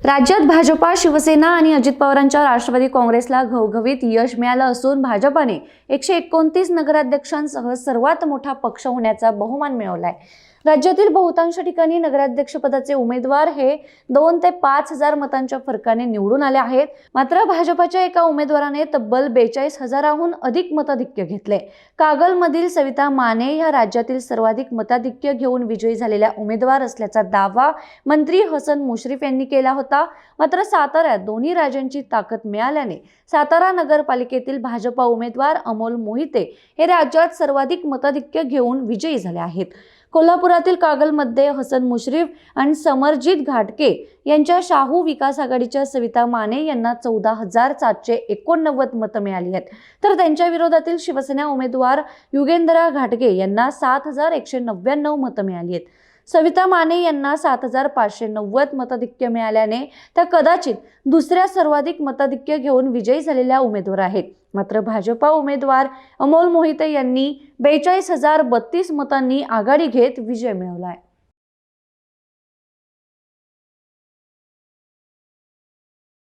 राज्यात भाजपा, शिवसेना आणि अजित पवारांच्या राष्ट्रवादी काँग्रेसला घवघवीत यश मिळालं असून भाजपाने 129 नगराध्यक्षांसह सर्वात मोठा पक्ष होण्याचा बहुमान मिळवलाय। राज्यातील बहुतांश ठिकाणी नगराध्यक्षपदाचे उमेदवार हे 2 ते 5 हजार मतांच्या फरकाने निवडून आले आहेत। मात्र भाजपाच्या एका उमेदवाराने तब्बल 42,000हून अधिक मताधिक्य घेतले। कागलमधील सविता माने ह्या राज्यातील सर्वाधिक मताधिक्य घेऊन विजयी झालेल्या उमेदवार असल्याचा दावा मंत्री हसन मुश्रीफ यांनी केला होता। मात्र साताऱ्यात दोन्ही राज्यांची ताकद मिळाल्याने सातारा नगरपालिकेतील भाजपा उमेदवार अमोल मोहिते हे राज्यात सर्वाधिक मताधिक्य घेऊन विजयी झाले आहेत। कोल्हापुरातील कागलमध्ये हसन मुश्रीफ आणि समरजित घाटगे यांच्या शाहू विकास आघाडीच्या सविता माने यांना 14,789 मतं मिळाली आहेत, तर त्यांच्या विरोधातील शिवसेना उमेदवार युगेंद्रा घाटगे यांना 7,199 मतं मिळाली आहेत। सविता माने यांना 7,590 मताधिक्य मिळाल्याने त्या कदाचित दुसऱ्या सर्वाधिक मताधिक्य घेऊन विजयी झालेल्या उमेदवार आहेत। मात्र भाजपा उमेदवार अमोल मोहिते यांनी 42,032 मतांनी आघाडी घेत विजय मिळवला आहे।